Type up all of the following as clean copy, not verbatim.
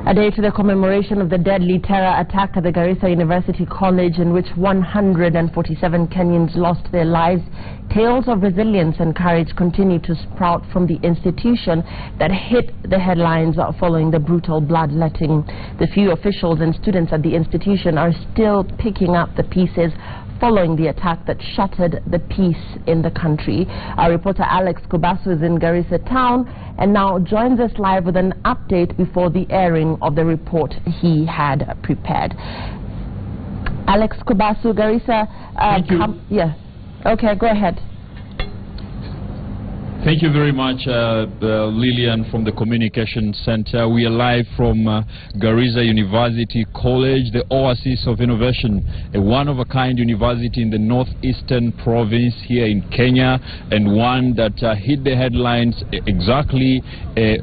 A day to the commemoration of the deadly terror attack at the Garissa University College, in which 147 Kenyans lost their lives. Tales of resilience and courage continue to sprout from the institution that hit the headlines following the brutal bloodletting. The few officials and students at the institution are still picking up the pieces following the attack that shattered the peace in the country. Our reporter Alex Kubasu is in Garissa town and now joins us live with an update before the airing of the report he had prepared. Alex Kubasu, Garissa. Thank you. Yeah. Okay, go ahead. Thank you very much, Lillian from the Communication Center. We are live from Garissa University College, the oasis of innovation, a one-of-a-kind university in the northeastern province here in Kenya, and one that hit the headlines exactly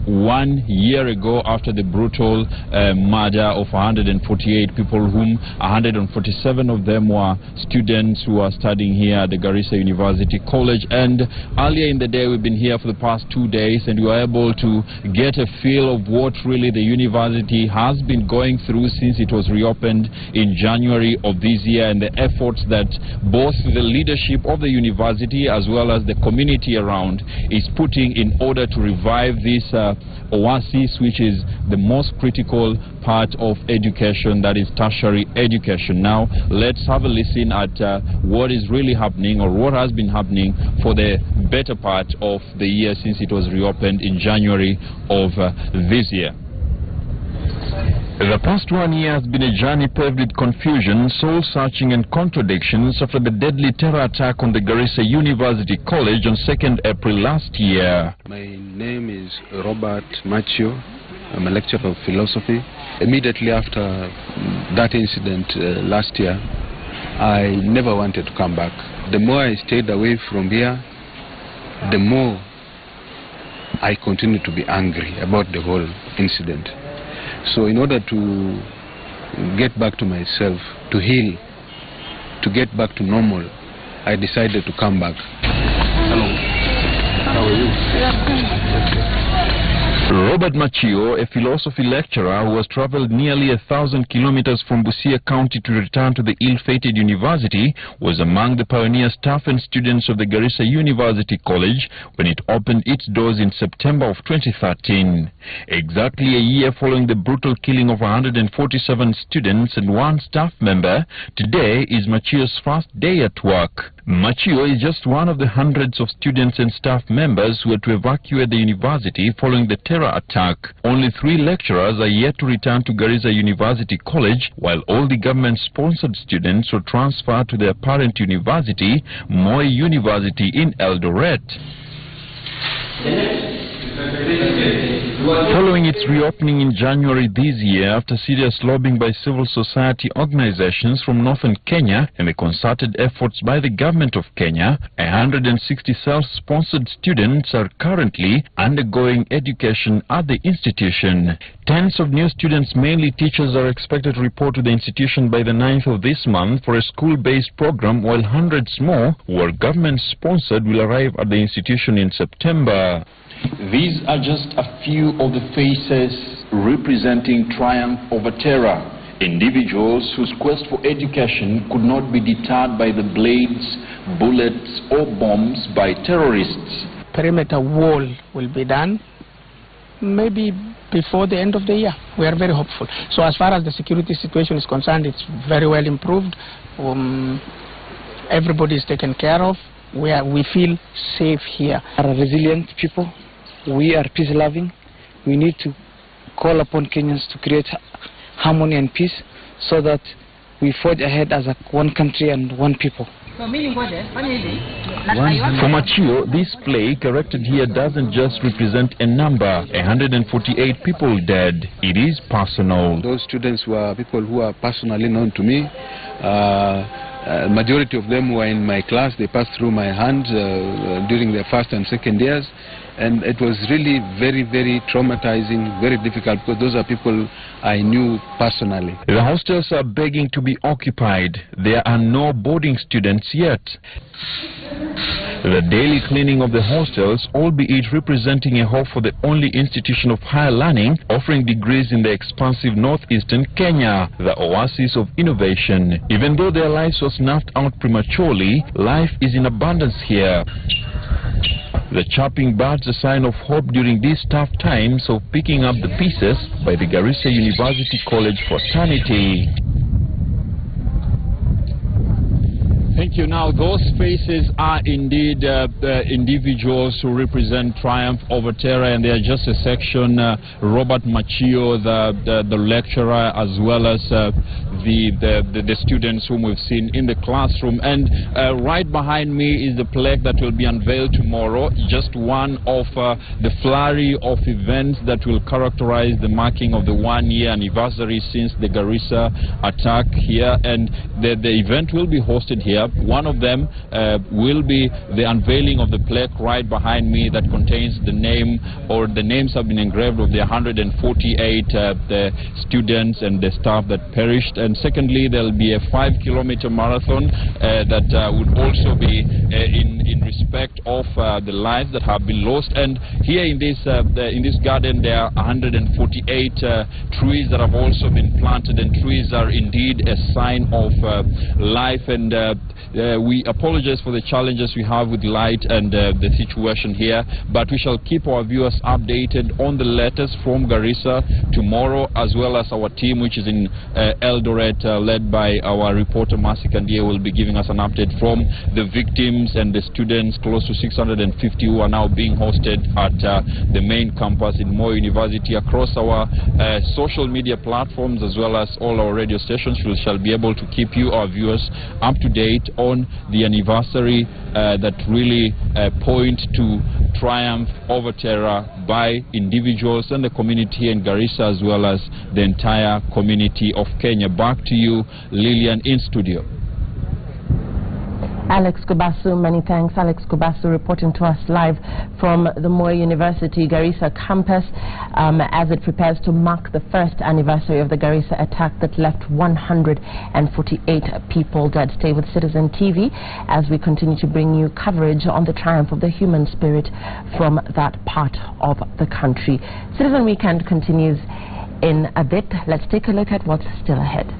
1 year ago after the brutal murder of 148 people, whom 147 of them were students who are studying here at the Garissa University College. And earlier in the day, we've been here for the past 2 days, and we were able to get a feel of what really the university has been going through since it was reopened in January of this year, and the efforts that both the leadership of the university as well as the community around is putting in order to revive this oasis, which is the most critical part of education, that is tertiary education. Now let's have a listen at what is really happening, or what has been happening for the better part of the year since it was reopened in January of this year. The past 1 year has been a journey paved with confusion, soul-searching and contradictions after the deadly terror attack on the Garissa University College on 2nd April last year. My name is Robert Machio. I'm a lecturer of philosophy. Immediately after that incident last year, I never wanted to come back. The more I stayed away from here, the more I continued to be angry about the whole incident. So in order to get back to myself, to heal, to get back to normal, I decided to come back. Hello. How are you? Robert Machio, a philosophy lecturer who has traveled nearly 1,000 kilometers from Busia County to return to the ill-fated university, was among the pioneer staff and students of the Garissa University College when it opened its doors in September of 2013. Exactly a year following the brutal killing of 147 students and one staff member, today is Machio's first day at work. Machio is just one of the hundreds of students and staff members who had to evacuate the university following the terror attack. Only 3 lecturers are yet to return to Garissa University College, while all the government-sponsored students were transferred to their parent university, Moi University in Eldoret. Following its reopening in January this year, after serious lobbying by civil society organizations from northern Kenya and the concerted efforts by the government of Kenya, 160 self-sponsored students are currently undergoing education at the institution. Tens of new students, mainly teachers, are expected to report to the institution by the 9th of this month for a school-based program, while hundreds more, who are government-sponsored, will arrive at the institution in September. These are just a few of the faces representing triumph over terror. Individuals whose quest for education could not be deterred by the blades, bullets or bombs by terrorists. Perimeter wall will be done maybe before the end of the year. We are very hopeful. So as far as the security situation is concerned, it's very well improved. Everybody is taken care of. We feel safe here. We are resilient people. We are peace-loving. We need to call upon Kenyans to create harmony and peace so that we forge ahead as one country and one people. For Machio, this plague erected here doesn't just represent a number, 148 people dead. It is personal. Those students were people who are personally known to me. Majority of them were in my class. They passed through my hands during their first and second years, and it was really very, very traumatizing, very difficult, because those are people I knew personally. The hostels are begging to be occupied. There are no boarding students yet. The daily cleaning of the hostels, albeit representing a hope for the only institution of higher learning offering degrees in the expansive northeastern Kenya, the oasis of innovation. Even though their lives were snuffed out prematurely, life is in abundance here. The chirping birds a sign of hope during these tough times of picking up the pieces by the Garissa University College fraternity. Thank you. Now, those faces are indeed individuals who represent triumph over terror, and they are just a section. Robert Machio, the lecturer, as well as the students whom we've seen in the classroom. And right behind me is the plaque that will be unveiled tomorrow. Just one of the flurry of events that will characterize the marking of the one-year anniversary since the Garissa attack here, and the event will be hosted here. One of them will be the unveiling of the plaque right behind me that contains the name, or the names have been engraved, of the 148 the students and the staff that perished. And secondly, there will be a 5-kilometer marathon that would also be in respect of the lives that have been lost. And here in this garden there are 148 trees that have also been planted, and trees are indeed a sign of life. And we apologize for the challenges we have with light and the situation here, but we shall keep our viewers updated on the latest from Garissa tomorrow, as well as our team, which is in Eldoret, led by our reporter Masi Kandia, will be giving us an update from the victims and the students, close to 650 who are now being hosted at the main campus in Moi University. Across our social media platforms, as well as all our radio stations, we shall be able to keep you, our viewers, up to date on the anniversary that really point to triumph over terror by individuals and the community in Garissa, as well as the entire community of Kenya. Back to you, Lillian, in studio. Alex Kubasu, many thanks. Alex Kubasu reporting to us live from the Moi University Garissa campus as it prepares to mark the first anniversary of the Garissa attack that left 148 people dead. Stay with Citizen TV as we continue to bring you coverage on the triumph of the human spirit from that part of the country. Citizen Weekend continues in a bit. Let's take a look at what's still ahead.